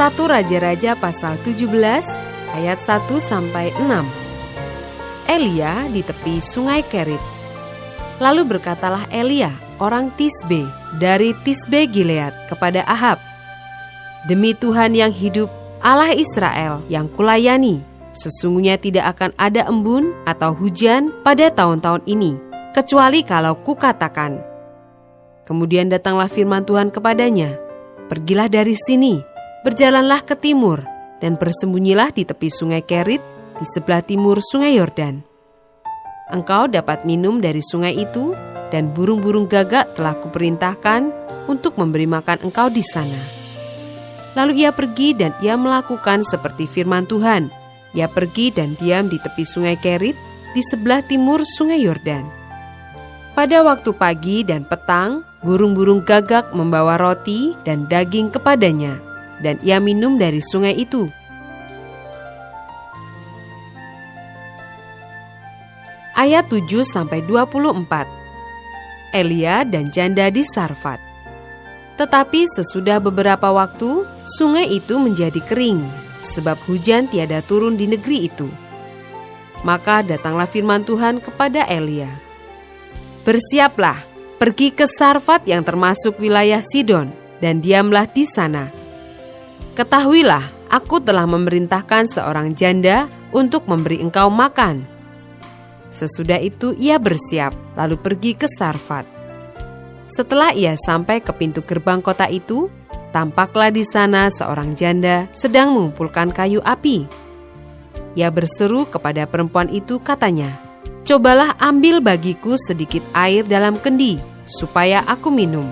1 Raja-Raja pasal 17 ayat 1-6. Elia di tepi sungai Kerit. Lalu berkatalah Elia, orang Tisbe, dari Tisbe Gilead kepada Ahab, "Demi Tuhan yang hidup, Allah Israel yang kulayani, sesungguhnya tidak akan ada embun atau hujan pada tahun-tahun ini, kecuali kalau kukatakan." Kemudian datanglah firman Tuhan kepadanya, "Pergilah dari sini, berjalanlah ke timur, dan bersembunyilah di tepi sungai Kerit, di sebelah timur sungai Yordan. Engkau dapat minum dari sungai itu, dan burung-burung gagak telah kuperintahkan untuk memberi makan engkau di sana." Lalu ia pergi dan ia melakukan seperti firman Tuhan. Ia pergi dan diam di tepi sungai Kerit, di sebelah timur sungai Yordan. Pada waktu pagi dan petang, burung-burung gagak membawa roti dan daging kepadanya, dan ia minum dari sungai itu. Ayat 7-24. Elia dan janda di Sarfat. Tetapi sesudah beberapa waktu, sungai itu menjadi kering, sebab hujan tiada turun di negeri itu. Maka datanglah firman Tuhan kepada Elia, "Bersiaplah, pergi ke Sarfat yang termasuk wilayah Sidon, dan diamlah di sana. Ketahuilah, aku telah memerintahkan seorang janda untuk memberi engkau makan." Sesudah itu ia bersiap, lalu pergi ke Sarfat. Setelah ia sampai ke pintu gerbang kota itu, tampaklah di sana seorang janda sedang mengumpulkan kayu api. Ia berseru kepada perempuan itu, katanya, "Cobalah ambil bagiku sedikit air dalam kendi, supaya aku minum."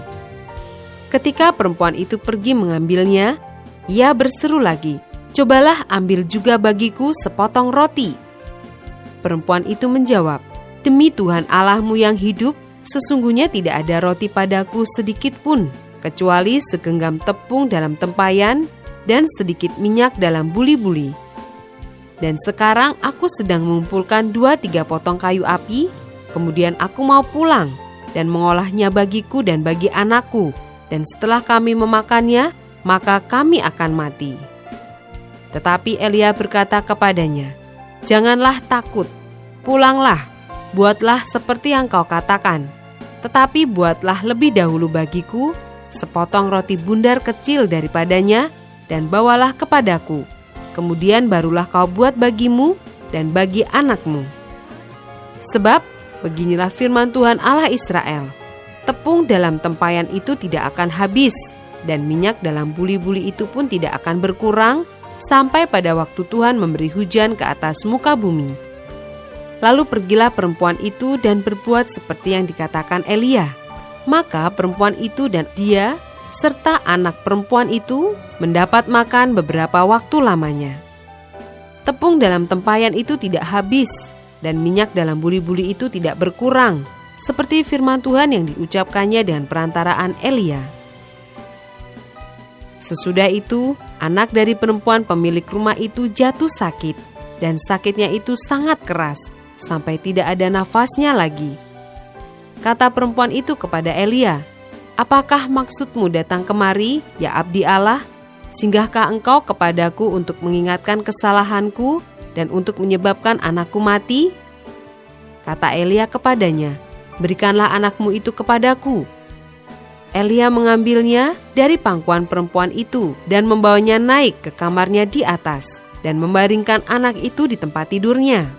Ketika perempuan itu pergi mengambilnya, ia berseru lagi, "Cobalah ambil juga bagiku sepotong roti." Perempuan itu menjawab, "Demi Tuhan Allahmu yang hidup, sesungguhnya tidak ada roti padaku sedikit pun, kecuali segenggam tepung dalam tempayan dan sedikit minyak dalam buli-buli. Dan sekarang aku sedang mengumpulkan 2-3 potong kayu api, kemudian aku mau pulang dan mengolahnya bagiku dan bagi anakku, dan setelah kami memakannya, maka kami akan mati." Tetapi Elia berkata kepadanya, "Janganlah takut, pulanglah, buatlah seperti yang kau katakan. Tetapi buatlah lebih dahulu bagiku sepotong roti bundar kecil daripadanya, dan bawalah kepadaku. Kemudian barulah kau buat bagimu dan bagi anakmu. Sebab beginilah firman Tuhan Allah Israel, tepung dalam tempayan itu tidak akan habis, dan minyak dalam buli-buli itu pun tidak akan berkurang, sampai pada waktu Tuhan memberi hujan ke atas muka bumi." Lalu pergilah perempuan itu dan berbuat seperti yang dikatakan Elia. Maka perempuan itu dan dia serta anak perempuan itu mendapat makan beberapa waktu lamanya. Tepung dalam tempayan itu tidak habis, dan minyak dalam buli-buli itu tidak berkurang, seperti firman Tuhan yang diucapkannya dengan perantaraan Elia. Sesudah itu, anak dari perempuan pemilik rumah itu jatuh sakit, dan sakitnya itu sangat keras, sampai tidak ada nafasnya lagi. Kata perempuan itu kepada Elia, "Apakah maksudmu datang kemari, ya abdi Allah? Singgahkah engkau kepadaku untuk mengingatkan kesalahanku dan untuk menyebabkan anakku mati?" Kata Elia kepadanya, "Berikanlah anakmu itu kepadaku." Elia mengambilnya dari pangkuan perempuan itu dan membawanya naik ke kamarnya di atas dan membaringkan anak itu di tempat tidurnya.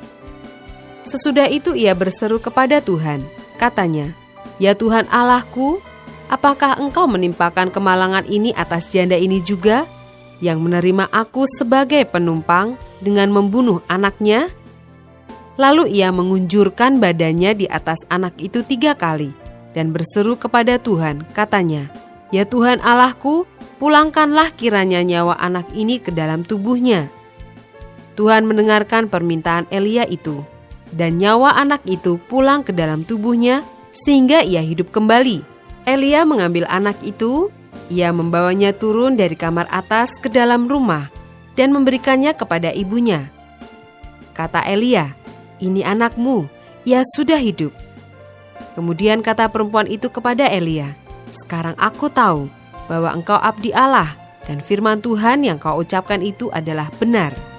Sesudah itu ia berseru kepada Tuhan, katanya, "Ya Tuhan Allahku, apakah engkau menimpakan kemalangan ini atas janda ini juga, yang menerima aku sebagai penumpang dengan membunuh anaknya?" Lalu ia mengunjurkan badannya di atas anak itu 3 kali dan berseru kepada Tuhan, katanya, "Ya Tuhan Allahku, pulangkanlah kiranya nyawa anak ini ke dalam tubuhnya." Tuhan mendengarkan permintaan Elia itu, dan nyawa anak itu pulang ke dalam tubuhnya sehingga ia hidup kembali. Elia mengambil anak itu, ia membawanya turun dari kamar atas ke dalam rumah dan memberikannya kepada ibunya. Kata Elia, "Ini anakmu, ia sudah hidup." Kemudian kata perempuan itu kepada Elia, "Sekarang aku tahu bahwa engkau abdi Allah dan firman Tuhan yang kau ucapkan itu adalah benar.